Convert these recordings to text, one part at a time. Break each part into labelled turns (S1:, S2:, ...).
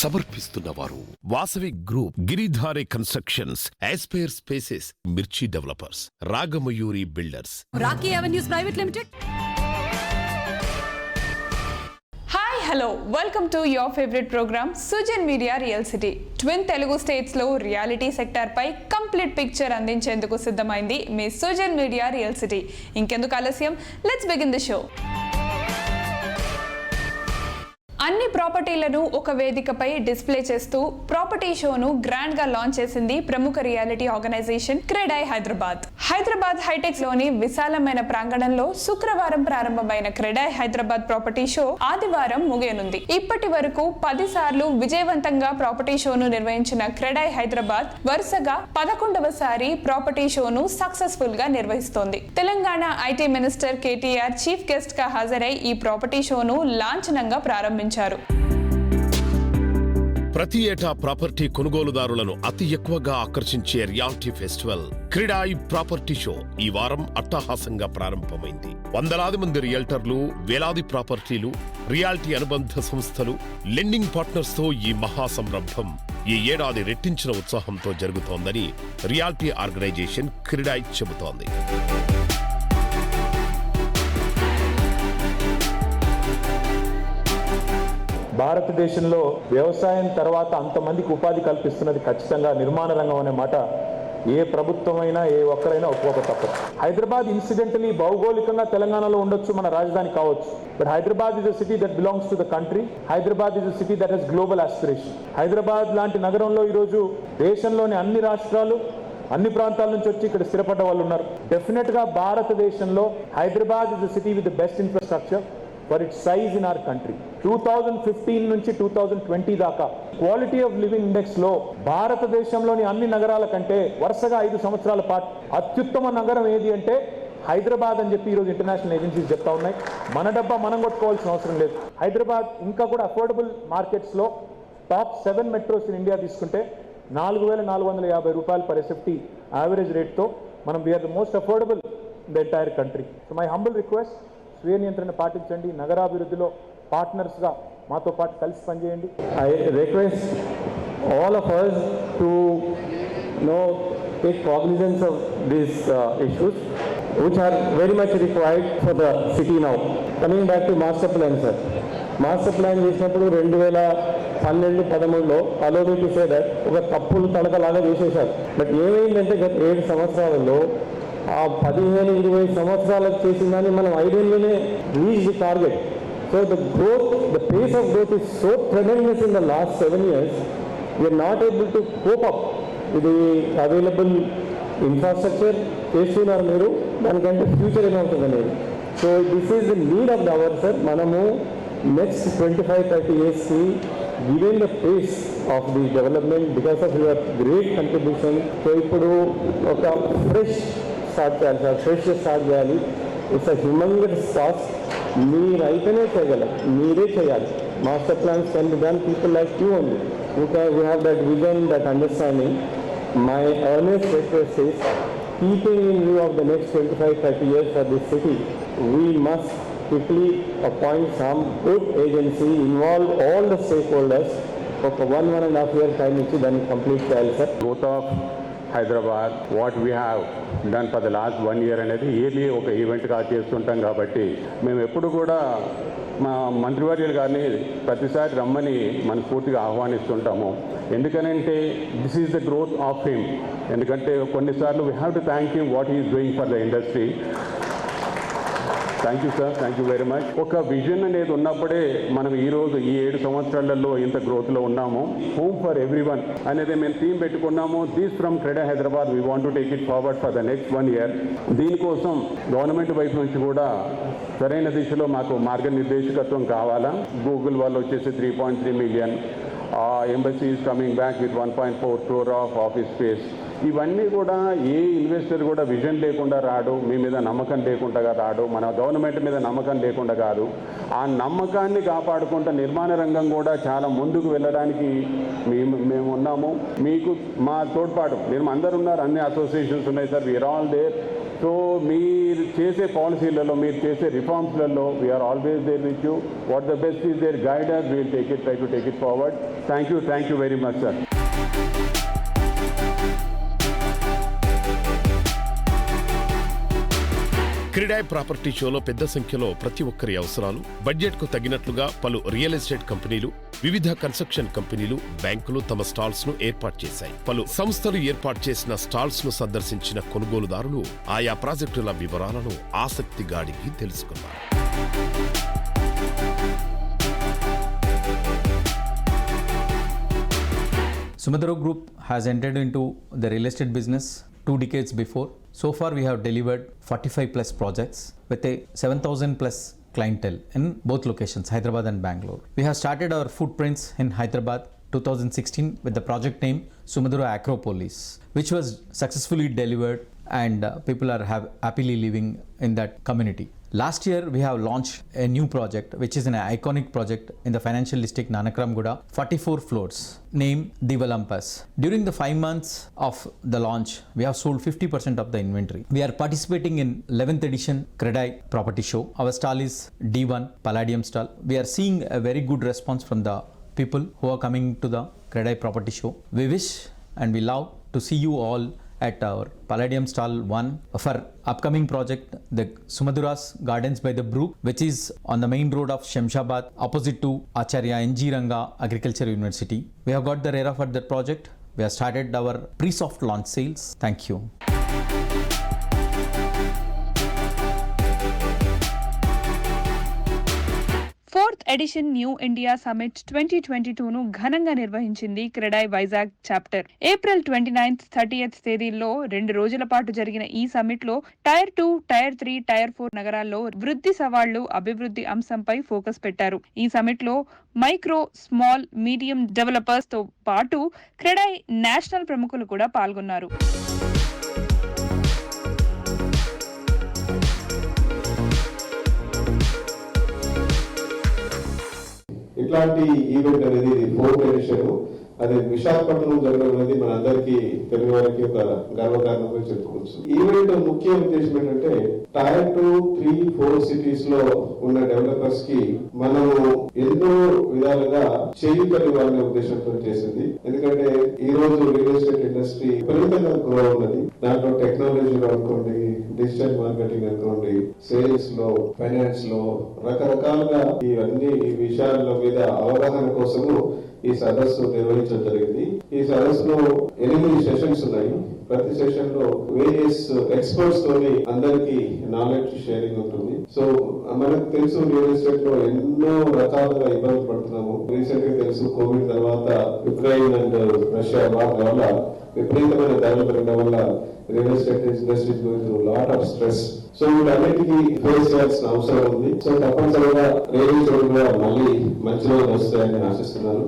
S1: సమర్పిస్తున్న వారు Vasavi group, Giridhari constructions, aspire spaces, Mirchi developers, Ragamayuri builders,
S2: Rocky avenues private limited.
S3: Hi hello, welcome to your favourite programme Sujan media real city. Twin Telugu states లో reality sector పై complete picture అందించేందుకు సిద్ధమైంది మీ Sujan media real city. ఇంకెందుకు ఆలస్యం, let's begin the show. అన్ని ప్రాపర్టీలను ఒక వేదికపై డిస్ప్లే చేస్తూ ప్రాపర్టీ షోను గ్రాండ్ గా లాంచ్ చేసింది ప్రముఖ రియాలిటీ ఆర్గనైజేషన్ క్రెడాయ్ హైదరాబాద్. హైదరాబాద్ హైటెక్స్ లోని విశాలమైన ప్రాంగణంలో శుక్రవారం ప్రారంభమైన క్రెడాయ్ హైదరాబాద్ ప్రాపర్టీ షో ఆదివారం ముగియనుంది. ఇప్పటి వరకు 10 సార్లు విజయవంతంగా ప్రాపర్టీ షోను నిర్వహించిన క్రెడాయ్ హైదరాబాద్ వరుసగా 11వసారి ప్రాపర్టీ షోను సక్సెస్ఫుల్ గా నిర్వహిస్తోంది. Telangana IT minister KTR chief guest గా హాజరై ఈ ప్రాపర్టీ షోను లాంఛనంగా ప్రారంభించారు.
S1: ప్రతి ఏటా ప్రాపర్టీ కొనుగోలుదారులను అతి ఎక్కువగా ఆకర్షించే reality festival CREDAI property show ఈ వారం అట్టహాసంగా ప్రారంభమైంది. వందలాది మంది రియల్టర్లు, వేలాది ప్రాపర్టీలు, రియాలిటీ అనుబంధ సంస్థలు, లెండింగ్ పార్ట్నర్స్ తో ఈ మహా సంరంభం ఈ ఏడాది రెట్టించిన ఉత్సాహంతో జరుగుతోందని రియాలిటీ ఆర్గనైజేషన్ క్రెడాయ్ చెబుతోంది.
S4: భారతదేశంలో వ్యవసాయం తర్వాత అంతమందికి ఉపాధి కల్పిస్తున్నది ఖచ్చితంగా నిర్మాణ రంగం అనే మాట ఏ ప్రభుత్వమైనా ఏ ఒక్కరైనా ఒప్పుకోక తప్పదు. హైదరాబాద్ ఇన్సిడెంటలీ భౌగోళికంగా తెలంగాణలో ఉండొచ్చు, మన రాజధాని కావచ్చు, but Hyderabad is a city that belongs to the country. Hyderabad is a city that has global aspiration. Hyderabad లాంటి నగరంలో ఈరోజు దేశంలోని అన్ని రాష్ట్రాలు, అన్ని ప్రాంతాల నుంచి వచ్చి ఇక్కడ స్థిరపడ్డ వాళ్ళు ఉన్నారు. డెఫినెట్ గా భారతదేశంలో Hyderabad is the city with the best infrastructure for it's size in our country. 2015 నుంచి 2020 దాకా క్వాలిటీ ఆఫ్ లివింగ్ ఇండెక్స్ లో భారతదేశంలోని అన్ని నగరాల కంటే వరుసగా 5 సంవత్సరాల పాటు అత్యుత్తమ నగరం ఏది అంటే హైదరాబాద్ అని చెప్పి ఈరోజు ఇంటర్నేషనల్ ఏజెన్సీస్ చెప్తా ఉన్నాయి. మన డబ్బా మనం కొట్టుకోవాల్సిన అవసరం లేదు. హైదరాబాద్ ఇంకా కూడా అఫోర్డబుల్ మార్కెట్స్ లో టాప్ 7 మెట్రోస్ ఇన్ ఇండియా తీసుకుంటే 4,450 రూపాయలు పర్ ఎస్ఎఫ్టీ యావరేజ్ రేట్తో మనం we are the most affordable in the entire country. So my humble request, స్వీయ నియంత్రణ పాటించండి, నగరాభివృద్ధిలో పార్ట్నర్స్గా మాతో పాటు కలిసి పనిచేయండి.
S5: I request all of us to take cognizance of these issues which are very much required for the city now. Coming back to master plan, sir. Master plan చేసినప్పుడు 2012-13లో allow me to say that ఒక తప్పులు తడకలాగా చేసేశారు. But ఏమైందంటే గత 7 సంవత్సరాలలో ఆ 15-20 సంవత్సరాలకు చేసిన దాన్ని మనం 5 ఏళ్ళలోనే reach the target. So the pace of growth is so tremendous in the last 7 years, we are not able to cope up with the available infrastructure. చేస్తున్నారు మీరు, దానికంటే ఫ్యూచర్ ఏమవుతుంది అనేది. So this is the need of the hour, sir. మనము next 25-30 yearsకి given the pace of the development because of your great contribution. So ఇప్పుడు ఒక fresh start చేయాలి సార్, ఫ్రెష్ స్టార్ట్ చేయాలి. It's a humongous task. మీరైతేనే చేయగలరు, మీరే చేయాలి. Master plans can be done people like you only who have that vision, that understanding. My earnest request is, keeping in view of the next 25-30 years for this city, we must quickly appoint some good agency, involve all the stakeholders for 1.5 year time ichi then complete trial, sir.
S6: Growth of Hyderabad, what we have done for the last 1 year అనేది yearly ఒక ఈవెంట్గా చేస్తుంటాం. కాబట్టి మేము ఎప్పుడు కూడా మా మంత్రివర్యులు గారిని ప్రతిసారి రమ్మని మనస్ఫూర్తిగా ఆహ్వానిస్తుంటాము. ఎందుకనంటే this is the growth of him. ఎందుకంటే కొన్నిసార్లు we have to thank him what is doing for the industry. Thank you sir, thank you very much. ఒక విజన్ అనేది ఉన్నప్పుడే మనం ఈరోజు ఈ 7 సంవత్సరాలలో ఇంత గ్రోత్లో ఉన్నాము. హోమ్ ఫర్ ఎవ్రీవన్ అనేది మేము థీమ్ పెట్టుకున్నాము. This from CREDAI Hyderabad we want to take it forward for the next 1 year. దీనికోసం గవర్నమెంట్ వైపు నుంచి కూడా సరైన దిశలో మాకు మార్గనిర్దేశకత్వం కావాలా. గూగుల్ వాళ్ళు వచ్చేసి 3.3 million, embassy is coming back with 1.4 crore of office space. ఇవన్నీ కూడా ఏ ఇన్వెస్టర్ కూడా విజన్ లేకుండా రాడు, మీ మీద నమ్మకం లేకుండా రాడు, మన గవర్నమెంట్ మీద నమ్మకం లేకుండా కాదు. ఆ నమ్మకాన్ని కాపాడుకుంటూ నిర్మాణ రంగం కూడా చాలా ముందుకు వెళ్ళడానికి మేము ఉన్నాము. మీకు మా తోడ్పాటు, మీరు అందరు ఉన్నారు, అన్ని అసోసియేషన్స్ ఉన్నాయి sir. We are all there so మీరు చేసే పాలసీలలో, మీరు చేసే రిఫార్మ్స్లలో we are always there with you. What the best is their guidance, we'll take it, try to take it forward. Thank you very much sir.
S1: CREDAI property షోలో పెద్ద సంఖ్యలో ప్రతి ఒక్కరి అవసరాలు, బడ్జెట్ కు తగినట్లుగా పలు రియల్ ఎస్టేట్ కంపెనీలు, వివిధ కన్స్ట్రక్షన్ కంపెనీలు, బ్యాంకులు తమ స్టాల్స్ ను ఏర్పాటు చేశాయి. పలు సంస్థలు ఏర్పాటు చేసిన స్టాల్స్ ను సందర్శించిన కొనుగోలుదారులు ఆయా ప్రాజెక్టుల వివరాలను ఆసక్తిగా అడిగి తెలుసుకున్నారు.
S7: Sumitomo Group has entered into the real estate business 2 decades before. So far, we have delivered 45 plus projects with a 7,000 plus clientele in both locations, Hyderabad and Bangalore. We have started our footprints in Hyderabad 2016 with the project name Sumitomo Acropolis, which was successfully delivered and people are happily living in that community. Last year, we have launched a new project, which is an iconic project in the financial district Nanakramguda, 44 floors, named The Olympus. During the 5 months of the launch, we have sold 50% of the inventory. We are participating in 11th edition Credai Property Show. Our stall is D1 Palladium stall. We are seeing a very good response from the people who are coming to the Credai Property Show. We wish and we love to see you all at our Palladium stall 1 for upcoming project, the Sumadhuras Gardens by the Brook, which is on the main road of Shamshabad, opposite to Acharya N.G. Ranga Agriculture University. We have got the RERA for that project. We have started our pre-soft launch sales. Thank you.
S3: Fourth edition new India summit 2022ను ఘనంగా నిర్వహించింది CREDAI Vizag chapter. April 29th, 30th తేదీల్లో 2 రోజుల పాటు జరిగిన ఈ summit లో tyre 2, tyre 3, tyre 4 నగరాల్లో వృద్ధి సవాళ్లు, అభివృద్ధి అంశంపై ఫోకస్ పెట్టారు. ఈ సమిట్ లో మైక్రో, స్మాల్, మీడియం డెవలపర్స్ తో పాటు క్రెడాయ్ నేషనల్ ప్రముఖులు కూడా పాల్గొన్నారు.
S8: ఇట్లాంటి ఈవెంట్ అనేది 4th ఎడిషన్, అది విశాఖపట్నం జరగడం అనేది మన అందరికీ తెలుగు వారికి ఒక గర్వకారణంగా చెప్పుకోవచ్చు. ఈవెంట్ ముఖ్య ఉద్దేశం ఏంటంటే టైర్ 2, 3, 4 సిటీస్ లో ఉన్న డెవలపర్స్ కి మనము ఎన్నో విధాలుగా చేయగలిగాలనే ఉద్దేశంతో చేసింది. ఎందుకంటే ఈ రోజు రియల్ ఎస్టేట్ ఇండస్ట్రీ విపరీతంగా గ్రో ఉన్నది. దాంట్లో టెక్నాలజీలో అనుకోండి, డిజిటల్ మార్కెటింగ్ అనుకోండి, సేల్స్ లో, ఫైనాన్స్ లో రకరకాలుగా ఇవన్నీ విషయాల మీద అవగాహన కోసము ఈ సదస్సు నిర్వహించడం జరిగింది. ఈ సదస్సులో 8 సెషన్స్ ఉన్నాయి. ప్రతి సెషన్ లో వేరియస్ ఎక్స్పర్ట్స్ తోని అందరికి నాలెడ్జ్ షేరింగ్ ఉంటుంది. సో మనకు తెలుసు రియల్ ఎస్టేట్ లో ఎన్నో రకాలుగా ఇబ్బంది పడుతున్నాము. రీసెంట్ గా తెలుసు కోవిడ్ తర్వాత ఉక్రెయిన్ అండ్ రష్యా వార్ వల్ల విపరీతమైన ధరలు పెరగడం వల్ల real estate industry going through lot of stress. So వీటన్నిటికీ ఫేస్ చేయాల్సిన అవసరం ఉంది. సో తప్పనిసరిగా రియల్ ఎస్టేట్ కూడా మళ్ళీ మంచి రోజులు వస్తాయని ఆశిస్తున్నాను.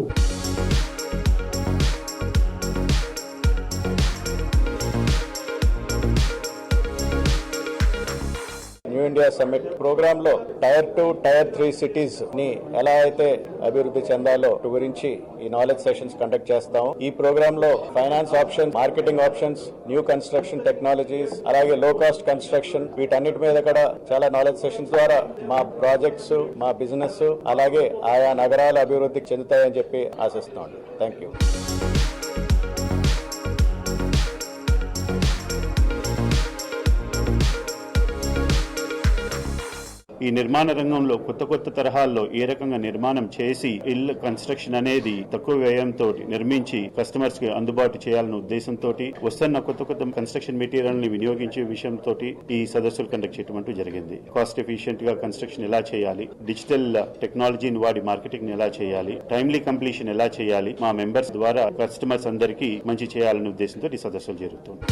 S9: న్యూ ఇండియా సమ్మిట్ ప్రోగ్రామ్ లో టైర్ 2, టైర్ 3 సిటీస్ ని ఎలా అయితే అభివృద్ధి చెందాలో గురించి ఈ నాలెడ్జ్ సెషన్స్ కండక్ట్ చేస్తాం. ఈ ప్రోగ్రామ్ లో finance option, marketing options, new construction technologies, అలాగే లో కాస్ట్ కన్స్ట్రక్షన్, వీటన్నిటి మీద కూడా చాలా నాలెడ్జ్ సెషన్స్ ద్వారా మా ప్రాజెక్ట్స్, మా బిజినెస్, అలాగే ఆయా నగరాల అభివృద్ధికి చెందుతాయని చెప్పి ఆశిస్తున్నాం. Thank you.
S10: ఈ నిర్మాణ రంగంలో కొత్త తరహాల్లో ఏ రకంగా నిర్మాణం చేసి ఇల్లు కన్స్ట్రక్షన్ అనేది తక్కువ వ్యయంతో నిర్మించి కస్టమర్స్ కి అందుబాటు చేయాలన్న ఉద్దేశంతో వస్తున్న కొత్త కన్స్ట్రక్షన్ మెటీరియల్ ని వినియోగించే విషయంతో ఈ సదస్సులు కండక్ట్ చేయడం జరిగింది. కాస్ట్ ఎఫిషియెంట్ గా కన్స్ట్రక్షన్ ఎలా చేయాలి, డిజిటల్ టెక్నాలజీని వాడి మార్కెటింగ్ ఎలా చేయాలి, టైమ్లీ కంప్లీషన్ ఎలా చేయాలి, మా మెంబర్స్ ద్వారా కస్టమర్స్ అందరికీ మంచి చేయాలనే ఉద్దేశంతో ఈ సదస్సులు జరుగుతుంది.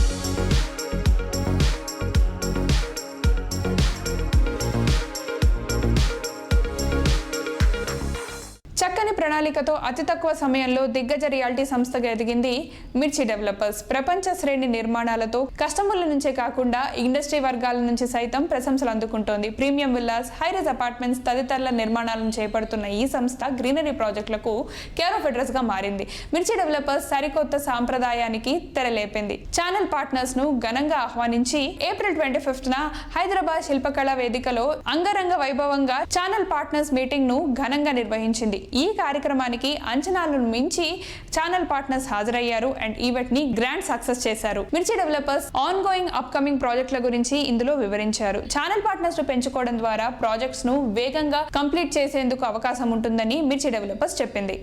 S3: చక్కని ప్రణాళిక ప్రణాళికతో అతి తక్కువ సమయంలో దిగ్గజ రియాలిటీ సంస్థగా ఎదిగింది మిర్చి డెవలపర్స్. ప్రపంచ శ్రేణి నిర్మాణాలతో కస్టమర్ల నుంచే కాకుండా ఇండస్ట్రీ వర్గాల నుంచి సైతం ప్రశంసలు అందుకుంటోంది. ప్రీమియం విల్లాస్, హైరైజ్ అపార్ట్మెంట్స్ తదితర నిర్మాణాలను చేపడుతున్న ఈ సంస్థ గ్రీనరీ ప్రాజెక్టులకు కేర్ ఆఫ్ అడ్రస్ గా మారింది. మిర్చి డెవలపర్స్ సరికొత్త సాంప్రదాయానికి తెరలేపింది. ఛానల్ పార్ట్నర్స్ ను ఘనంగా ఆహ్వానించి ఏప్రిల్ 25న హైదరాబాద్ శిల్పకళా వేదికలో అంగరంగ వైభవంగా ఛానల్ పార్ట్నర్స్ మీటింగ్ ను ఘనంగా నిర్వహించింది. ఈ కార్యక్రమానికి అంచనాలను మించి ఛానల్ పార్ట్నర్స్ హాజరయ్యారు అండ్ ఈవెంట్ ని గ్రాండ్ సక్సెస్ చేశారు. మిర్చి డెవలపర్స్ ఆన్ గోయింగ్ అప్కమింగ్ ప్రాజెక్టుల గురించి ఇందులో వివరించారు. ఛానల్ పార్ట్నర్స్ ను పెంచుకోవడం ద్వారా ప్రాజెక్ట్స్ ను వేగంగా కంప్లీట్ చేసేందుకు అవకాశం ఉంటుందని మిర్చి డెవలపర్స్ చెప్పింది.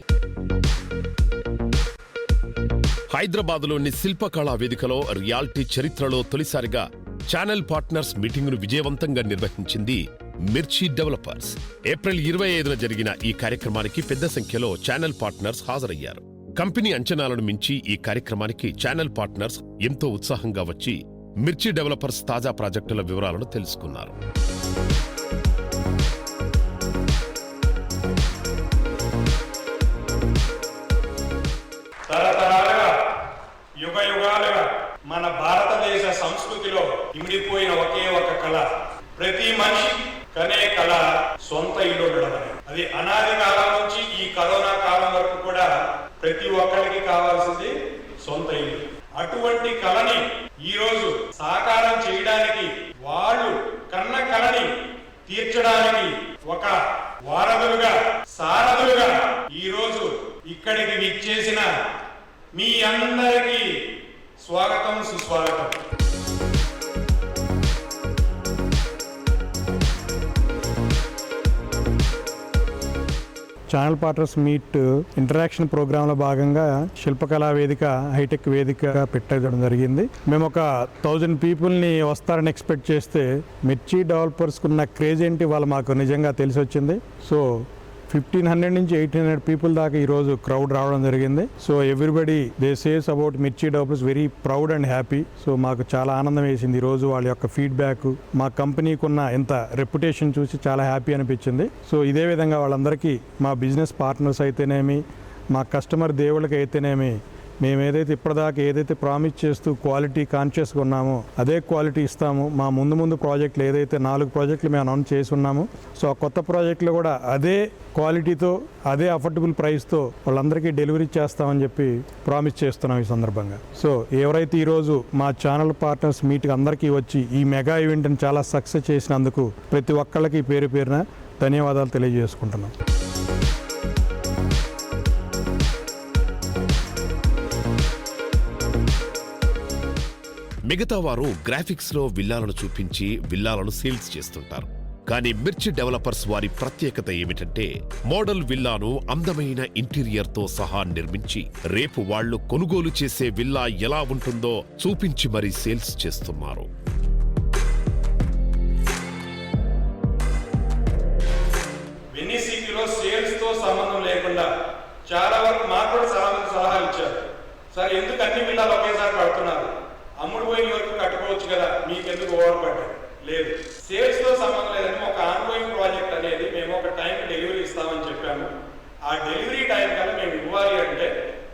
S1: హైదరాబాద్లోని శిల్పకళా వేదికలో రియాలిటీ చరిత్రలో తొలిసారిగా ఛానల్ పార్ట్నర్స్ మీటింగును విజయవంతంగా నిర్వహించింది మిర్చి డెవలపర్స్. ఏప్రిల్ 25న జరిగిన ఈ కార్యక్రమానికి పెద్ద సంఖ్యలో ఛానల్ పార్ట్నర్స్ హాజరయ్యారు. కంపెనీ అంచనాలను మించి ఈ కార్యక్రమానికి ఛానల్ పార్ట్నర్స్ ఎంతో ఉత్సాహంగా వచ్చి మిర్చి డెవలపర్స్ తాజా ప్రాజెక్టుల వివరాలను తెలుసుకున్నారు.
S11: తరతరాలుగా యుగ యుగాలుగా మన భారతదేశ సంస్కృతిలో ఇమిడిపోయిన ఒకే ఒక కళ, ప్రతి మనిషి కనే కళ సొంత ఇల్లు ఉండడం. అది అనాది కాలం నుంచి ఈ కరోనా కాలం వరకు కూడా ప్రతి ఒక్కరికి కావాల్సింది సొంత ఇల్లు. అటువంటి కళని ఈ రోజు సాకారం చేయడానికి, వాళ్ళు కన్న కళని తీర్చడానికి ఒక వారధులుగా, సారథులుగా ఈ రోజు ఇక్కడికి విచ్చేసిన మీ అందరికీ స్వాగతం, సుస్వాగతం.
S5: ఛానల్ పార్ట్నర్స్ మీట్ ఇంటరాక్షన్ ప్రోగ్రాంలో భాగంగా శిల్పకళా వేదిక హైటెక్ వేదికగా పెట్టడం జరిగింది. మేము ఒక 1000 పీపుల్ని వస్తారని ఎక్స్పెక్ట్ చేస్తే మిర్చి డెవలపర్స్కి ఉన్న క్రేజ్ ఏంటి వాళ్ళు మాకు నిజంగా తెలిసి వచ్చింది. సో 1500 నుంచి 1800 పీపుల్ దాకా ఈరోజు క్రౌడ్ రావడం జరిగింది. So everybody they says about Mirchi developers very proud and happy. So మాకు చాలా ఆనందం వేసింది ఈరోజు వాళ్ళ యొక్క ఫీడ్బ్యాక్, మా కంపెనీకి ఉన్న ఎంత రెప్యుటేషన్ చూసి చాలా హ్యాపీ అనిపించింది. సో ఇదే విధంగా వాళ్ళందరికీ, మా బిజినెస్ పార్ట్నర్స్ అయితేనేమి, మా కస్టమర్ దేవుళ్ళకి అయితేనేమి, మేము ఇప్పటిదాకా ఏదైతే ప్రామిస్ చేస్తూ క్వాలిటీ కాన్షియస్గా ఉన్నామో అదే క్వాలిటీ ఇస్తాము. మా ముందు ప్రాజెక్టులు ఏదైతే 4 ప్రాజెక్టులు మేము అనౌన్స్ చేసి ఉన్నాము, సో ఆ కొత్త ప్రాజెక్టులు కూడా అదే క్వాలిటీతో, అదే అఫోర్డబుల్ ప్రైస్తో వాళ్ళందరికీ డెలివరీ చేస్తామని చెప్పి ప్రామిస్ చేస్తున్నాం ఈ సందర్భంగా. సో ఎవరైతే ఈరోజు మా ఛానల్ పార్ట్నర్స్ మీట్కి అందరికీ వచ్చి ఈ మెగా ఈవెంట్ని చాలా సక్సెస్ చేసినందుకు ప్రతి ఒక్కళ్ళకి పేరు పేరున ధన్యవాదాలు తెలియజేసుకుంటున్నాం.
S1: మిగతా వారు గ్రాఫిక్స్ లో విల్లాలను చూపించి విల్లాలను సేల్స్ చేస్తుంటారు. కానీ మిర్చి డెవలపర్స్ వారి ప్రత్యేకత ఏమిటంటే మోడల్ విల్లాను అందమైన ఇంటీరియర్ తో సహా నిర్మించి రేపు వాళ్లు కొనుగోలు చేసే విల్లా ఎలా ఉంటుందో చూపించి మరీ సేల్స్ చేస్తున్నారు.
S11: వెనిసిటీలో సేల్స్ తో సంబంధం లేకుండా చాలా వరకు మాకు కూడా సలహా ఇచ్చారు. సార్ ఎందుకు అన్ని విల్లాలు ఒకేసారి కడుతున్నారు, అమ్ముడు పోయిన వరకు కట్టుకోవచ్చు కదా, మీకు ఎందుకు ఓవర్ పడ్డారు? లేదు, సేల్స్ తో సంబంధం లేదని ఒక ఆన్గోయింగ్ ప్రాజెక్ట్ అనేది మేము ఒక టైం డెలివరీ ఇస్తామని చెప్పాము. ఆ డెలివరీ టైం కన్నా మేము ఇవ్వాలి అంటే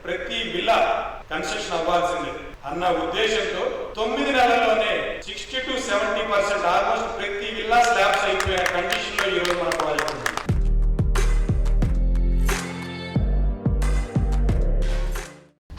S11: ప్రతి విల్లా కన్స్ట్రక్షన్ అవ్వాల్సిందే అన్న ఉద్దేశంతో 9 నెలల్లోనే 60 to 70% ఆల్మోస్ట్ ప్రతి విల్లా స్లాబ్స్ అయిపోయిన కండిషన్ లో ఈ రోజు మన ప్రాజెక్ట్ ఉంది.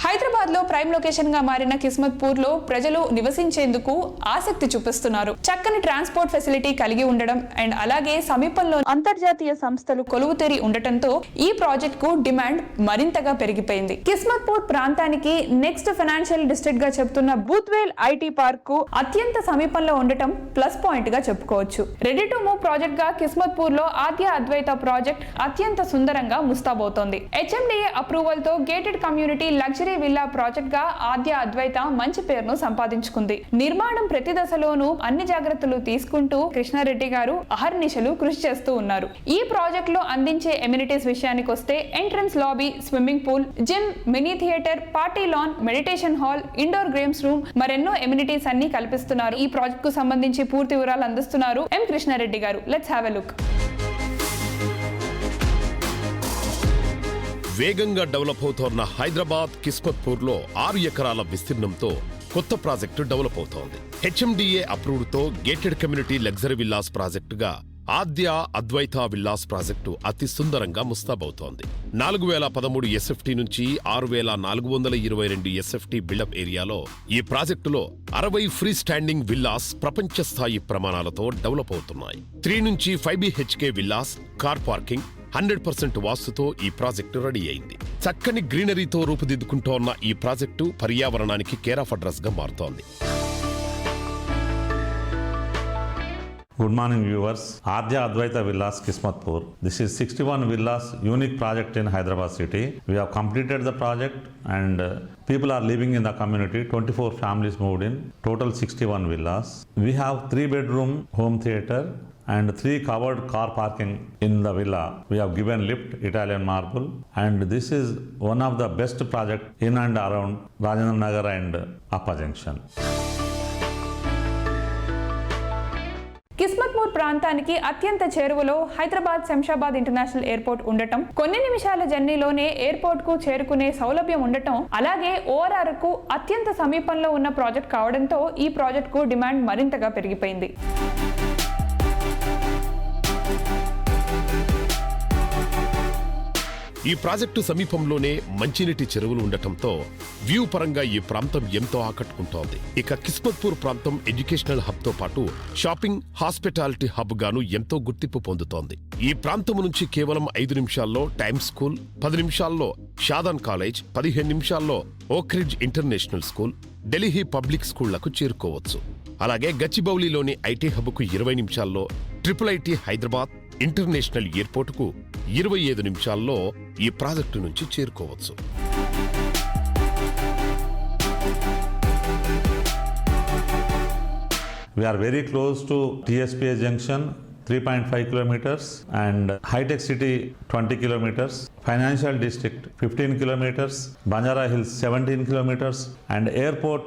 S3: హైదరాబాద్ లో ప్రైమ్ లొకేషన్ గా మారిన కిస్మత్పూర్ లో ప్రజలు నివసించేందుకు ఆసక్తి చూపిస్తున్నారు. చక్కని ట్రాన్స్పోర్ట్ ఫెసిలిటీ కలిగి ఉండడం అండ్ అలాగే సమీపంలో అంతర్జాతీయ సంస్థలు కొలువుతీరి ఉండటంతో ఈ ప్రాజెక్ట్ కు డిమాండ్ మరింతగా పెరిగిపోయింది. కిస్మత్పూర్ ప్రాంతానికి నెక్స్ట్ ఫైనాన్షియల్ డిస్ట్రిక్ట్ గా చెప్తున్న బూత్వేల్ ఐటీ పార్క్ కు అత్యంత సమీపంలో ఉండటం ప్లస్ పాయింట్ గా చెప్పుకోవచ్చు. రెడీ టు మూవ్ ప్రాజెక్ట్ గా కిస్మత్పూర్ లో ఆద్య అద్వైత ప్రాజెక్ట్ అత్యంత సుందరంగా ముస్తాబోతోంది. HMDA అప్రూవల్ తో gated community luxury villa project గా ఆద్య అద్వైత మంచి పేరును సంపాదించుకుంది. నిర్మాణం ప్రతి దశలోనూ అన్ని జాగ్రత్తలు తీసుకుంటూ కృష్ణారెడ్డి గారు అహర్నిశలు కృషి చేస్తూ ఉన్నారు. ఈ ప్రాజెక్ట్ లో అందించే ఎమ్యూనిటీస్ విషయానికి వస్తే entrance lobby, swimming pool, gym, mini theatre, party lawn, meditation hall, indoor games room, మరెన్నో ఎమ్యూనిటీస్ అన్ని కల్పిస్తున్నారు. ఈ ప్రాజెక్ట్ కు సంబంధించి పూర్తి వివరాలు అందిస్తున్నారు ఎం కృష్ణారెడ్డి గారు. Let's have a look.
S1: వేగంగా డెవలప్ అవుతోన్న హైదరాబాద్ కిస్మత్పూర్లో 6 ఎకరాల విస్తీర్ణంతో కొత్త ప్రాజెక్టు డెవలప్ అవుతోంది. హెచ్ఎండిఏ అప్రూవ్డ్తో గేటెడ్ కమ్యూనిటీ లగ్జరీ విల్లాస్ ప్రాజెక్టుగా ఆద్య అద్వైత విల్లాస్ ప్రాజెక్టు అతి సుందరంగా ముస్తాబవుతోంది. 4013 ఎస్ఎఫ్టీ నుంచి 6422 ఎస్ఎఫ్టీ బిల్డప్ ఏరియాలో ఈ ప్రాజెక్టులో 60 ఫ్రీ స్టాండింగ్ విల్లాస్ ప్రపంచ స్థాయి ప్రమాణాలతో డెవలప్ అవుతున్నాయి. 3 నుంచి 5 BHK విల్లాస్, కార్ పార్కింగ్, 100% వాస్తుతో ఈ ప్రాజెక్టు రెడీ అయింది. చక్కని గ్రీనరీతో రూపుదిద్దుకుంటోన్న ఈ ప్రాజెక్టు పర్యావరణానికి కేర్ ఆఫ్ అడ్రస్ గా మారుతోంది.
S12: Good morning viewers. Adya Advaita Villas Kismatpur. This is 61 villas unique project in Hyderabad city. We have completed the project and people are living in the community. 24 families moved in. Total 61 villas. We have 3-bedroom home theatre and 3 covered car parking in the villa. We have given lift, Italian marble, and this is one of the best project in and around Rajendra Nagar and Appa Junction.
S3: Kismatpur ప్రాంతానికి అత్యంత చేరువలో Hyderabad Shamshabad international airport ఉండటం, కొన్ని నిమిషాల జర్నీలోనే airport కు చేరుకునే సౌలభ్యం ఉండటం, అలాగే ఓఆర్ఆర్ కు అత్యంత సమీపంలో ఉన్న ప్రాజెక్ట్ కావడంతో ఈ ప్రాజెక్ట్ కు డిమాండ్ మరింతగా పెరిగిపోయింది.
S1: ఈ ప్రాజెక్టు సమీపంలోనే మంచినీటి చెరువులు ఉండటంతో వ్యూ పరంగా ఈ ప్రాంతం ఎంతో ఆకట్టుకుంటోంది. ఇక కిస్మత్పూర్ ప్రాంతం ఎడ్యుకేషనల్ హబ్ తో పాటు షాపింగ్, హాస్పిటాలిటీ హబ్ గాను ఎంతో గుర్తింపు పొందుతోంది. ఈ ప్రాంతం నుంచి కేవలం 5 నిమిషాల్లో టైమ్స్ స్కూల్, 10 నిమిషాల్లో షాదాన్ కాలేజ్, 15 నిమిషాల్లో Oakridge international school, Delhi public స్కూళ్లకు చేరుకోవచ్చు. అలాగే గచ్చిబౌలిలోని ఐటీ హబ్కు 20 నిమిషాల్లో, ట్రిపుల్ ఐటీ హైదరాబాద్ ఇంటర్నేషనల్ ఎయిర్పోర్టుకు 25 నిమిషాల్లో ఈ ప్రాజెక్టు నుంచి చేరుకోవచ్చు.
S12: We are very close to TSPA junction, 3.5 kilometers, and High Tech City 20 kilometers, Financial District 15 kilometers, Banjara Hills 17 kilometers, and airport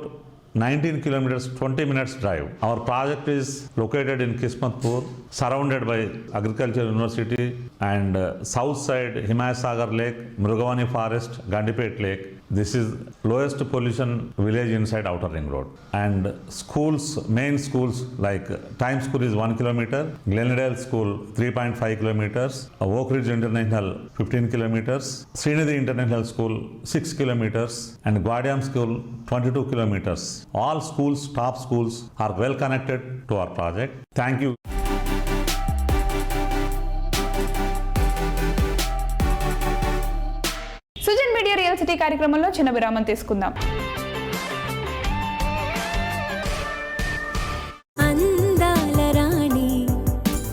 S12: 19 kilometers, 20 minutes drive. Our project is located in Kismatpur, surrounded by Agriculture University and south side Himayasagar Lake, Mrugavani Forest, Gandipet Lake. This is lowest pollution village inside Outer Ring Road. And schools, main schools like Times School is 1 kilometer, Glendale School 3.5 kilometers, Oak Ridge International 15 kilometers, Srinidhi International School 6 kilometers, and Guardian School 22 kilometers. All schools, top schools are well connected to our project. Thank you.
S3: Sujan media real city కార్యక్రమంలో చిన్న విరామం తీసుకుందాం.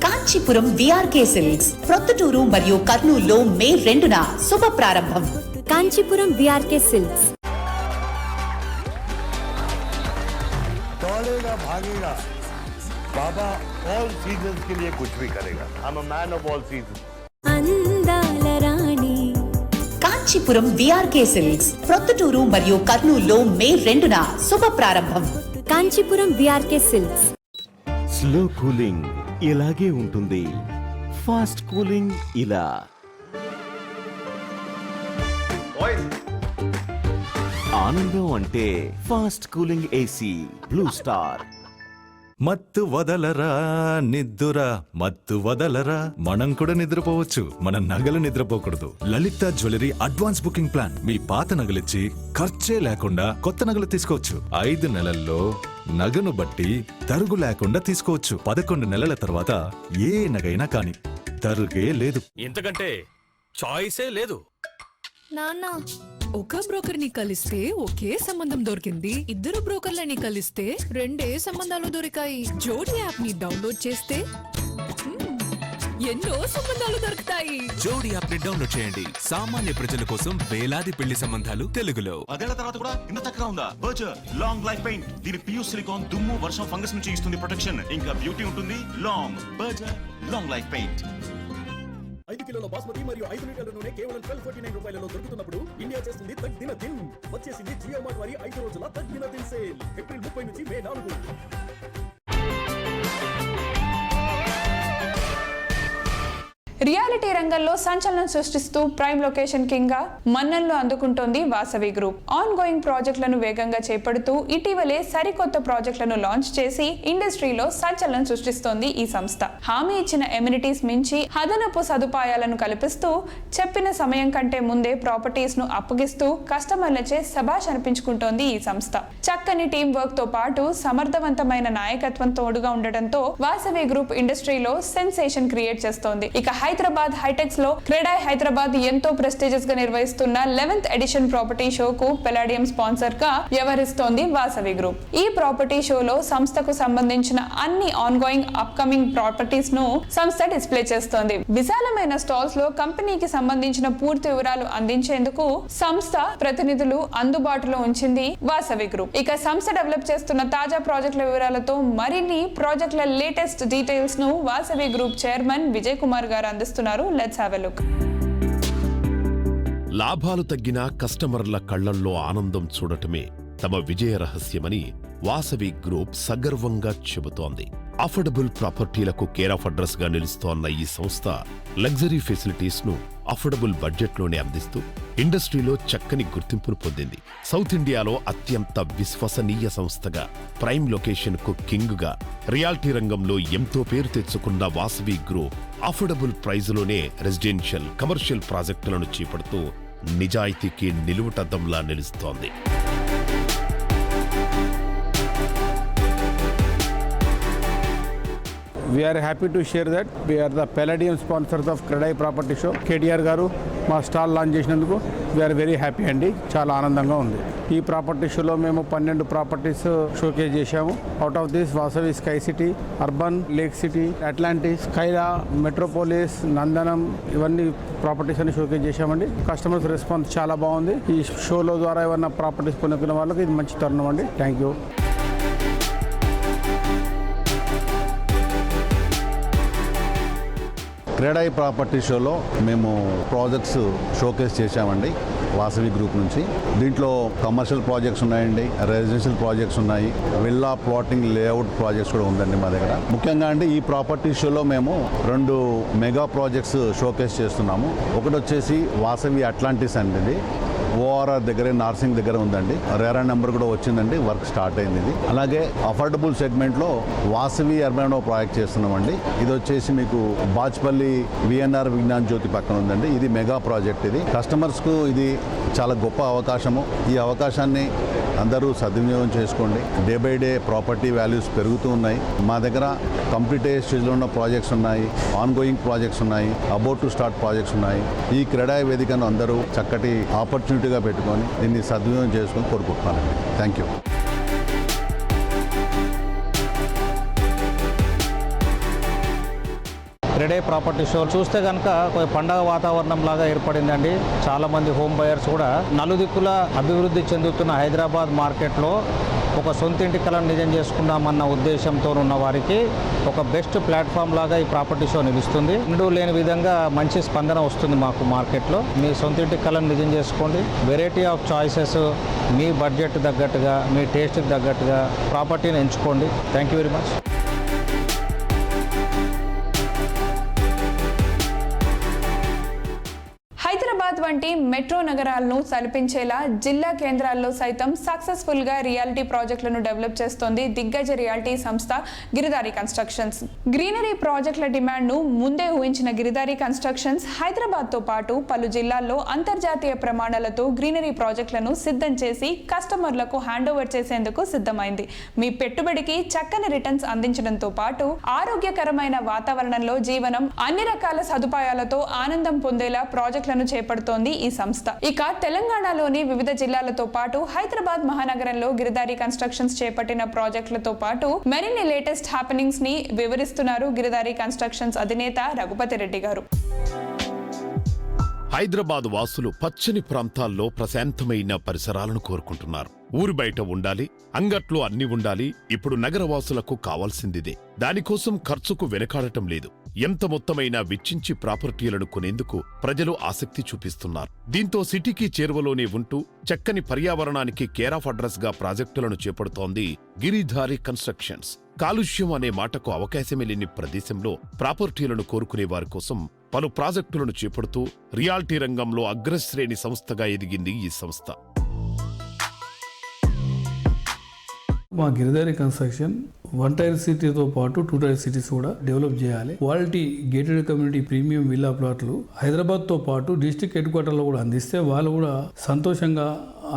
S2: Kanchipuram VRK silks Proddatur మరియు కర్నూలులో మే 2న శుభ ప్రారంభం.
S13: Kanchipuram VRK silks.
S14: दौड़ेगा भागेगा बाबा all seasons के लिए कुछ भी करेगा. I'm a man of all seasons.
S13: అందాల రాణి
S2: కాంచీపురం విఆర్కే సిల్క్స్ ప్రొద్దుటూరు మరియు కర్నూలులో మే 2న శుభ ప్రారంభం.
S13: Kanchipuram VRK silks.
S15: Slow cooling ఇలాగే ఉంటుంది, ఫాస్ట్ కూలింగ్ ఇలా. ఆనందం అంటే fast cooling AC blue star.
S16: మత్తు వదలరా నిద్దురా, మత్తు వదలరా, మనం కూడా నిద్రపోవచ్చు, మన నగలు నిద్రపోకూడదు. లలిత జ్యువెలరీ అడ్వాన్స్ బుకింగ్ ప్లాన్. మీ పాత నగలిచ్చి ఖర్చే లేకుండా కొత్త నగలు తీసుకోవచ్చు. 5 నెలల్లో నగను బట్టి తరుగు లేకుండా తీసుకోవచ్చు. 11 నెలల తర్వాత ఏ నగైనా కానీ తరుగే లేదు.
S17: ఇంతకంటే చాయిసే లేదు.
S18: నాన్న, ఒక బ్రోకర్ ని కలిస్తే ఒకే సంబంధం దొరికింది, 2 బ్రోకర్లని కలిస్తే 2 సంబంధాలు దొరికాయి. జోడీ యాప్ ని డౌన్లోడ్ చేస్తే ఎన్నో సంబంధాలు దొరుకుతాయి.
S17: జోడీ యాప్ ని డౌన్లోడ్ చేయండి. సామాన్య ప్రజల కోసం వేలాది పెళ్లి సంబంధాలు తెలుగులో.
S19: అదేళ్ల తర్వాత కూడా ఇంత చక్కగా ఉందా? Berger long life paint. దీని పియూ సిలికాన్ దుమ్ము, వర్షం, ఫంగస్ నుంచి ఇస్తుంది ప్రొటెక్షన్. ఇంకా బ్యూటీ ఉంటుంది. Long Berger long life paint.
S20: 5 కిలోల బాస్మతి మరియు 5 లీటర్ల నూనె కేవలం 1249 రూపాయలలో దొరుకుతున్నప్పుడు ఇండియా చేస్తుంది తగ్గిన దిన్. వచ్చేసింది జియో మార్ట్ వారి 5 రోజుల తగ్గిన దిన్ సేల్. ఏప్రిల్ 30 నుంచి మే 4.
S3: రియాలిటీ రంగంలో సంచలనం సృష్టిస్తూ ప్రైమ్ లొకేషన్ కింగ్ గా మన్ననలు అందుకుంటోంది వాసవి గ్రూప్. ఆన్ గోయింగ్ ప్రాజెక్టులను వేగంగా చేపడుతూ ఇటీవలే సరికొత్త ప్రాజెక్టులను లాంచ్ చేసి ఇండస్ట్రీలో సంచలనం సృష్టిస్తోంది ఈ సంస్థ. హామీ ఇచ్చిన ఎమ్యూనిటీస్ మించి అదనపు సదుపాయాలను కల్పిస్తూ చెప్పిన సమయం కంటే ముందే ప్రాపర్టీస్ ను అప్పగిస్తూ కస్టమర్లచే శభాష్ అనిపించుకుంటోంది ఈ సంస్థ. చక్కని టీం వర్క్ తో పాటు సమర్థవంతమైన నాయకత్వం తోడుగా ఉండటంతో వాసవి గ్రూప్ ఇండస్ట్రీలో సెన్సేషన్ క్రియేట్ చేస్తోంది. ఇక హైదరాబాద్ హైటెక్స్ లో క్రెడాయ్ హైదరాబాద్ ఎంతో ప్రెస్టీజియస్ గా నిర్వహిస్తున్న 11th ఎడిషన్ ప్రాపర్టీ షోకు పెలాడియం స్పాన్సర్ గా వ్యవహరిస్తోంది వాసవి గ్రూప్. ఈ ప్రాపర్టీ షోలో సంస్థకు సంబంధించిన అన్ని ఆన్ గోయింగ్ అప్కమింగ్ ప్రాపర్టీస్ ను సంస్థ డిస్ప్లే చేస్తోంది. విశాలమైన స్టాల్స్ లో కంపెనీకి సంబంధించిన పూర్తి వివరాలు అందించేందుకు సంస్థ ప్రతినిధులు అందుబాటులో ఉంచింది వాసవి గ్రూప్. ఇక సంస్థ డెవలప్ చేస్తున్న తాజా ప్రాజెక్టుల వివరాలతో మరిన్ని ప్రాజెక్టుల లేటెస్ట్ డీటెయిల్స్ ను వాసవి గ్రూప్ చైర్మన్ విజయ్ కుమార్ గారు అందిస్తున్నారు. Let's have a look.
S1: లాభాలు తగ్గినా కస్టమర్ల కళ్లల్లో ఆనందం చూడటమే తమ విజయ రహస్యమని వాసవి గ్రూప్ సగర్వంగా చెబుతోంది. అఫోర్డబుల్ ప్రాపర్టీలకు కేర్ ఆఫ్ అడ్రస్ గా నిలుస్తోన్న ఈ సంస్థ లగ్జరీ ఫెసిలిటీస్ ను అఫోర్డబుల్ బడ్జెట్లోనే అందిస్తూ ఇండస్ట్రీలో చక్కని గుర్తింపును పొందింది. సౌత్ ఇండియాలో అత్యంత విశ్వసనీయ సంస్థగా ప్రైమ్ లొకేషన్ కు కింగ్ గా రియాలిటీ రంగంలో ఎంతో పేరు తెచ్చుకున్న వాసవి గ్రూప్ అఫోర్డబుల్ ప్రైజులోనే రెసిడెన్షియల్, కమర్షియల్ ప్రాజెక్టులను చేపడుతూ నిజాయితీకి నిలువుటద్దంలా నిలుస్తోంది.
S5: We are happy to share that we are the Palladium sponsors of Credai Property Show. KTR గారు మా స్టాల్ లాంచ్ చేసినందుకు వీఆర్ వెరీ హ్యాపీ అండి. చాలా ఆనందంగా ఉంది. ఈ ప్రాపర్టీ షోలో మేము 12 ప్రాపర్టీస్ షోకేస్ చేశాము. Out of this Vasavi sky city, urban, lake city, Atlantis, Skyla, metropolis, Nandanam ఇవన్నీ ప్రాపర్టీస్ అని షోకేస్ చేశామండి. కస్టమర్స్ రెస్పాన్స్ చాలా బాగుంది. ఈ షోలో ద్వారా ఏమన్నా ప్రాపర్టీస్ కొనుక్కున్న వాళ్ళకి ఇది మంచి తరుణం అండి. Thank you.
S21: క్రెడాయ్ ప్రాపర్టీ షోలో మేము ప్రాజెక్ట్స్ షోకేస్ చేశామండి వాసవి గ్రూప్ నుంచి. దీంట్లో కమర్షియల్ ప్రాజెక్ట్స్ ఉన్నాయండి, రెసిడెన్షియల్ ప్రాజెక్ట్స్ ఉన్నాయి, విల్లా ప్లాటింగ్ లేఅవుట్ ప్రాజెక్ట్స్ కూడా ఉందండి మా దగ్గర. ముఖ్యంగా అండి ఈ ప్రాపర్టీ షోలో మేము 2 మెగా ప్రాజెక్ట్స్ షోకేస్ చేస్తున్నాము. ఒకటి వచ్చేసి వాసవి అట్లాంటిస్ అండి, ఓఆర్ఆర్ దగ్గరే నార్సింగ్ దగ్గర ఉందండి. రేరా నెంబర్ కూడా వచ్చిందండి, వర్క్ స్టార్ట్ అయింది ఇది. అలాగే అఫోర్డబుల్ సెగ్మెంట్లో వాసవి అర్బన్ ప్రాజెక్ట్ చేస్తున్నామండి. ఇది వచ్చేసి మీకు బాచ్పల్లి విఎన్ఆర్ విజ్ఞాన్ జ్యోతి పక్కన ఉందండి. ఇది మెగా ప్రాజెక్ట్. ఇది కస్టమర్స్కు ఇది చాలా గొప్ప అవకాశము. ఈ అవకాశాన్ని అందరూ సద్వినియోగం చేసుకోండి. Day by day property values పెరుగుతూ ఉన్నాయి. మా దగ్గర కంప్లీటెడ్ స్టేజ్లో ఉన్న ప్రాజెక్ట్స్ ఉన్నాయి, ఆన్ గోయింగ్ ప్రాజెక్ట్స్ ఉన్నాయి, అబౌట్ టు స్టార్ట్ ప్రాజెక్ట్స్ ఉన్నాయి. ఈ క్రెడాయ్ వేదికను అందరూ చక్కటి ఆపర్చునిటీగా పెట్టుకొని దీన్ని సద్వినియోగం చేసుకొని కోరుకుంటున్నానండి. Thank you.
S22: CREDAI property show చూస్తే కనుక పండగ వాతావరణం లాగా ఏర్పడిందండి. చాలామంది హోమ్ బయర్స్ కూడా నలుదిక్కుల అభివృద్ధి చెందుతున్న హైదరాబాద్ మార్కెట్లో ఒక సొంత ఇంటి కలను నిజం చేసుకుందామన్న ఉద్దేశంతో ఉన్న వారికి ఒక బెస్ట్ ప్లాట్ఫామ్ లాగా ఈ ప్రాపర్టీ షో నిలుస్తుంది. ఎన్నడూ లేని విధంగా మంచి స్పందన వస్తుంది మాకు మార్కెట్లో. మీ సొంత ఇంటి కలను నిజం చేసుకోండి. Variety of choices, me budget తగ్గట్టుగా, మీ టేస్ట్కి తగ్గట్టుగా ప్రాపర్టీని ఎంచుకోండి. Thank you very much.
S3: Hyderabad వంటి మెట్రో నగరాలను తలపించేలా జిల్లా కేంద్రాల్లో సైతం సక్సెస్ఫుల్ గా రియాలిటీ ప్రాజెక్టులను డెవలప్ చేస్తోంది దిగ్గజ రియాలిటీ సంస్థ గిరిదారి కన్స్ట్రక్షన్స్. గ్రీనరీ ప్రాజెక్టుల డిమాండ్ ను ముందే ఊహించిన గిరిదారి కన్స్ట్రక్షన్స్ హైదరాబాద్ తో పాటు పలు జిల్లాల్లో అంతర్జాతీయ ప్రమాణాలతో గ్రీనరీ ప్రాజెక్టులను సిద్ధం చేసి కస్టమర్లకు హ్యాండ్ ఓవర్ చేసేందుకు సిద్ధమైంది. మీ పెట్టుబడికి చక్కని రిటర్న్స్ అందించడంతో పాటు ఆరోగ్యకరమైన వాతావరణంలో జీవనం, అన్ని రకాల సదుపాయాలతో ఆనందం పొందేలా ప్రాజెక్టులను చేపడుతోంది ఈ సంస్థ. ఇక తెలంగాణలోని వివిధ జిల్లాలతో పాటు హైదరాబాద్ మహానగరంలో గిరిదారి కన్స్ట్రక్షన్స్ చేపట్టిన ప్రాజెక్టులతో పాటు మరిన్ని లేటెస్ట్ హ్యాపెనింగ్స్ ని వివరిస్తున్నారు గిరిదారి కన్స్ట్రక్షన్స్ అధినేత రఘుపతి రెడ్డి గారు.
S1: హైదరాబాద్ వాసులు పచ్చని ప్రాంతాల్లో ప్రశాంతమైన పరిసరాలను కోరుకుంటున్నారు. ఊరు బయట ఉండాలి, అంగట్లో అన్ని ఉండాలి. ఇప్పుడు నగరవాసులకు కావాల్సిందిదే. దానికోసం ఖర్చుకు వెనకాడటం లేదు. ఎంత మొత్తమైనా వెచ్చించి ప్రాపర్టీలను కొనేందుకు ప్రజలు ఆసక్తి చూపిస్తున్నారు. దీంతో సిటీకి చేరువలోనే ఉంటూ చక్కని పర్యావరణానికి కేర్ ఆఫ్ అడ్రస్ గా ప్రాజెక్టులను చేపడుతోంది గిరిధారి కన్స్ట్రక్షన్స్. కాలుష్యం అనే మాటకు అవకాశమే లేని ప్రదేశంలో ప్రాపర్టీలను కోరుకునే వారి కోసం పలు ప్రాజెక్టులను చేపడుతూ రియాల్టీ రంగంలో అగ్రశ్రేణి సంస్థగా ఎదిగింది ఈ సంస్థ.
S4: మా గిరిధారి కన్స్ట్రక్షన్ 1 టైర్ సిటీతో పాటు 2 టైర్ సిటీస్ కూడా డెవలప్ చేయాలి. Quality gated community premium villa ప్లాట్లు హైదరాబాద్తో పాటు డిస్ట్రిక్ట్ హెడ్ క్వార్టర్లో కూడా అందిస్తే వాళ్ళు కూడా సంతోషంగా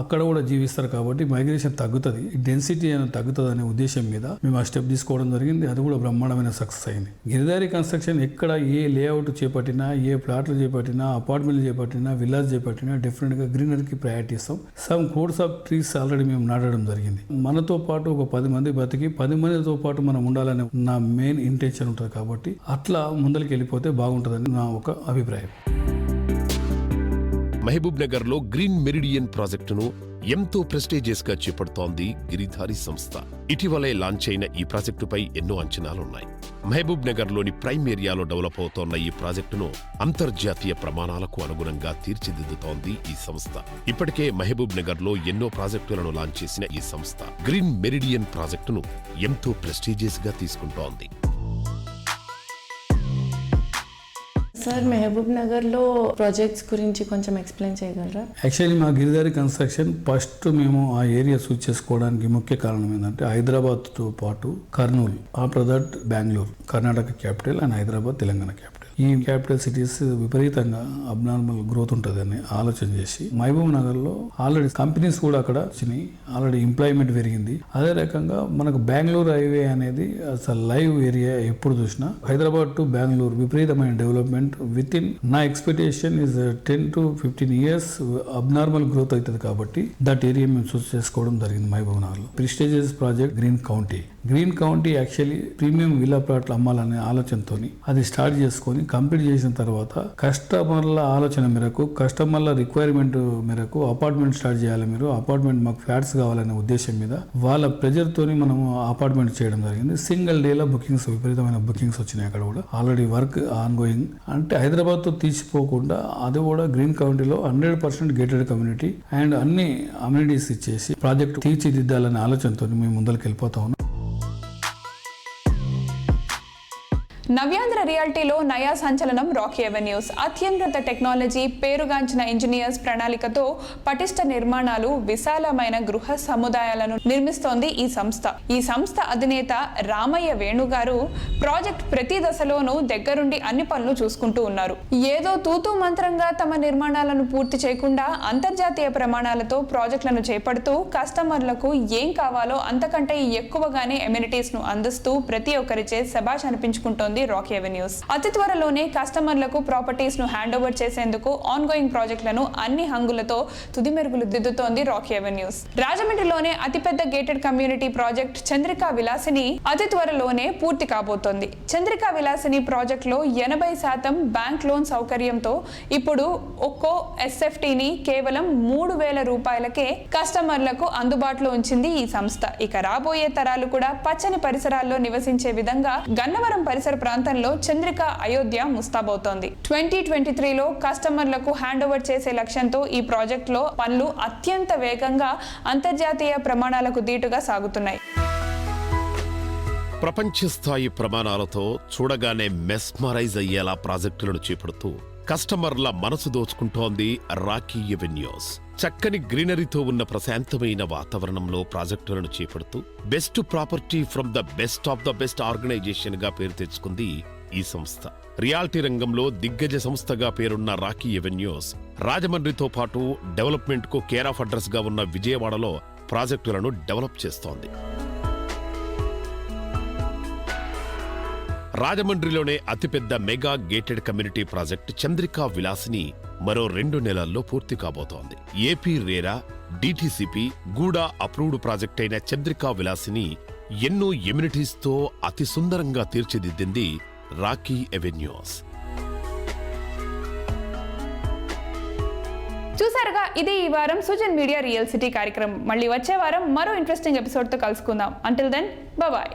S4: అక్కడ కూడా జీవిస్తారు. కాబట్టి మైగ్రేషన్ తగ్గుతుంది, డెన్సిటీ అనేది తగ్గుతుంది అనే ఉద్దేశం మీద మేము ఆ స్టెప్ తీసుకోవడం జరిగింది. అది కూడా బ్రహ్మాండమైన సక్సెస్ అయింది. గిరిధారి కన్స్ట్రక్షన్ ఎక్కడ ఏ లేఅవుట్ చేపట్టినా, ఏ ప్లాట్లు చేపట్టినా, అపార్ట్మెంట్లు చేపట్టినా, విల్లాస్ చేపట్టినా డెఫినెట్గా గ్రీనరీకి ప్రయారిటీ ఇస్తాం. Some course of trees already మేము నాటడం జరిగింది. మనతో పాటు ఒక 10 మంది బతికి 10 మందితో పాటు మనం ఉండాలనే నా మెయిన్ ఇంటెన్షన్ ఉంటుంది. కాబట్టి అట్లా ముందరికి వెళ్ళిపోతే బాగుంటుందని నా ఒక అభిప్రాయం.
S1: మహబూబ్ నగర్ లో గ్రీన్ మెరిడియన్ ప్రాజెక్టును ఎంతో ప్రెస్టీజియస్ గా చేపడుతోంది గిరిధారి సంస్థ. ఇటీవలే లాంచ్ అయిన ఈ ప్రాజెక్టుపై ఎన్నో అంచనాలున్నాయి. మహబూబ్ నగర్ లోని ప్రైమ్ ఏరియాలో డెవలప్ అవుతోన్న ఈ ప్రాజెక్టును అంతర్జాతీయ ప్రమాణాలకు అనుగుణంగా తీర్చిదిద్దుతోంది ఈ సంస్థ. ఇప్పటికే మహబూబ్ నగర్ లో ఎన్నో ప్రాజెక్టులను లాంచ్ చేసిన ఈ సంస్థ గ్రీన్ మెరిడియన్ ప్రాజెక్టును ఎంతో ప్రెస్టీజియస్ గా తీసుకుంటోంది.
S6: సార్, మహబూబ్ నగర్లో ప్రాజెక్ట్స్ గురించి కొంచెం ఎక్స్ప్లెయిన్ చేయగలరా?
S4: యాక్చువల్లీ మా గిరిధారి కన్స్ట్రక్షన్ ఫస్ట్ మేము ఆ ఏరియా చూస్ చేసుకోవడానికి ముఖ్య కారణం ఏంటంటే హైదరాబాద్తో పాటు Kurnool, after that Bengaluru, Karnataka capital, and Hyderabad Telangana capital. ఈ క్యాపిటల్ సిటీస్ విపరీతంగా అబ్నార్మల్ గ్రోత్ ఉంటుందని ఆలోచన చేసి మహబూబ్ నగర్లో ఆల్రెడీ కంపెనీస్ కూడా అక్కడ వచ్చినాయి, ఆల్రెడీ ఎంప్లాయ్మెంట్ పెరిగింది. అదే రకంగా మనకు బెంగళూరు హైవే అనేది అసలు లైవ్ ఏరియా ఎప్పుడు చూసినా హైదరాబాద్ టు బెంగళూరు విపరీతమైన డెవలప్మెంట్ విత్ ఇన్ నా expectation is 10 to 15 years abnormal growth అవుతుంది. కాబట్టి దట్ ఏరియా మేము చూస్ చేసుకోవడం జరిగింది మహబూబ్ నగర్లో. Prestigious project green county actually premium villa ప్లాట్లు అమ్మాలనే ఆలోచనతో అది స్టార్ట్ చేసుకొని కంప్లీట్ చేసిన తర్వాత కస్టమర్ల ఆలోచన మేరకు, కస్టమర్ల రిక్వైర్మెంట్ మేరకు అపార్ట్మెంట్ స్టార్ట్ చేయాలి, మీరు అపార్ట్మెంట్ మాకు ఫ్లాట్స్ కావాలనే ఉద్దేశం మీద వాళ్ళ ప్రెజర్ తోని మనము అపార్ట్మెంట్ చేయడం జరిగింది. సింగిల్ డేలో బుకింగ్స్, విపరీతమైన బుకింగ్స్ వచ్చినాయి. అక్కడ కూడా ఆల్రెడీ వర్క్ ఆన్ గోయింగ్. అంటే హైదరాబాద్తో తీసిపోకుండా అది కూడా గ్రీన్ కౌంటీలో 100% గేటెడ్ కమ్యూనిటీ అండ్ అన్ని అమ్యూనిటీస్ ఇచ్చేసి ప్రాజెక్ట్ తీర్చిదిద్దాలనే ఆలోచనతో మేము ముందరికి వెళ్ళిపోతా ఉన్నాం.
S3: నవ్యాంధ్ర రియాల్టీలో నయా సంచలనం రాకీ ఎవెన్యూస్. అత్యున్నత టెక్నాలజీ, పేరుగాంచిన ఇంజనీర్స్ ప్రణాళికతో పటిష్ట నిర్మాణాలు, విశాలమైన గృహ సముదాయాలను నిర్మిస్తోంది ఈ సంస్థ. ఈ సంస్థ అధినేత రామయ్య వేణుగారు ప్రాజెక్ట్ ప్రతి దశలోనూ దగ్గరుండి అన్ని పనులు చూసుకుంటూ ఉన్నారు. ఏదో తూతూ మంత్రంగా తమ నిర్మాణాలను పూర్తి చేయకుండా అంతర్జాతీయ ప్రమాణాలతో ప్రాజెక్టులను చేపడుతూ కస్టమర్లకు ఏం కావాలో అంతకంటే ఎక్కువగానే ఎమ్యూనిటీస్ ను అందిస్తూ ప్రతి ఒక్కరిచే శభాష్ అనిపించుకుంటోంది రాకీ ఎవెన్యూస్. అతి త్వరలోనే కస్టమర్లకు ప్రాపర్టీస్ ను హ్యాండ్ ఓవర్ చేసేందుకు ఆన్ గోయింగ్ ప్రాజెక్టులను అన్ని హంగులతో తుది మెరుగులు దిద్దుతోంది రాకీ ఎవెన్యూస్. రాజమండ్రిలోనే అతిపెద్ద gated community project Chandrika Vilasini అతి త్వరలోనే పూర్తి కాబోతోంది. చంద్రికా విలాసిని ప్రాజెక్ట్ లో 80% బ్యాంక్ లోన్ సౌకర్యంతో ఇప్పుడు ఒక్కో ఎస్ఎఫ్టీని కేవలం 3,000 రూపాయలకే కస్టమర్లకు అందుబాటులో ఉంచింది ఈ సంస్థ. ఇక రాబోయే తరాలు కూడా పచ్చని పరిసరాల్లో నివసించే విధంగా గన్నవరం పరిసర ప్రాంతంలో చంద్రిక అయోధ్య ముస్తాబవుతోంది. 2023లో కస్టమర్లకు హ్యాండ్ ఓవర్ చేసే లక్ష్యంతో ఈ ప్రాజెక్టులో పనులు అత్యంత వేగంగా అంతర్జాతీయ ప్రమాణాలకు దీటుగా సాగుతున్నాయి.
S1: ప్రపంచ స్థాయి ప్రమాణాలతో చూడగానే మెస్మరైజ్ అయ్యేలా ప్రాజెక్టులను చేపడుతూ కస్టమర్ల మనసు దోచుకుంటోంది రాకీ ఎవెన్యూస్. చక్కని గ్రీనరీతో ఉన్న ప్రశాంతమైన వాతావరణంలో ప్రాజెక్టులను చేపడుతూ best property from the best of the best organisation గా పేరు తెచ్చుకుంది ఈ సంస్థ. రియాల్టీ రంగంలో దిగ్గజ సంస్థగా పేరున్న రాకీ ఎవెన్యూస్ రాజమండ్రితో పాటు డెవలప్మెంట్ కు కేర్ ఆఫ్ అడ్రస్ గా ఉన్న విజయవాడలో ప్రాజెక్టులను డెవలప్ చేస్తోంది. రాజమండ్రిలోనే అతిపెద్ద mega gated community project Chandrika విలాసిని మరో 2 నెలల్లో పూర్తి కాబోతోంది. ఏపీ రేరా, డిటిసిపి, గూడా అప్రూవ్డ్ ప్రాజెక్ట్ అయిన చంద్రికా విలాసిని ఎన్నో ఎమ్యూనిటీస్ తో అతి సుందరంగా తీర్చిదిద్దింది రాకీ ఎవెన్యూస్.
S3: చూసారుగా, ఇది ఈ వారం సుజన్ మీడియా రియల్ సిటీ కార్యక్రమం. మళ్ళీ వచ్చే వారం మరో ఇంట్రెస్టింగ్ ఎపిసోడ్ తో కలుసుకుందాం. Until then, bye.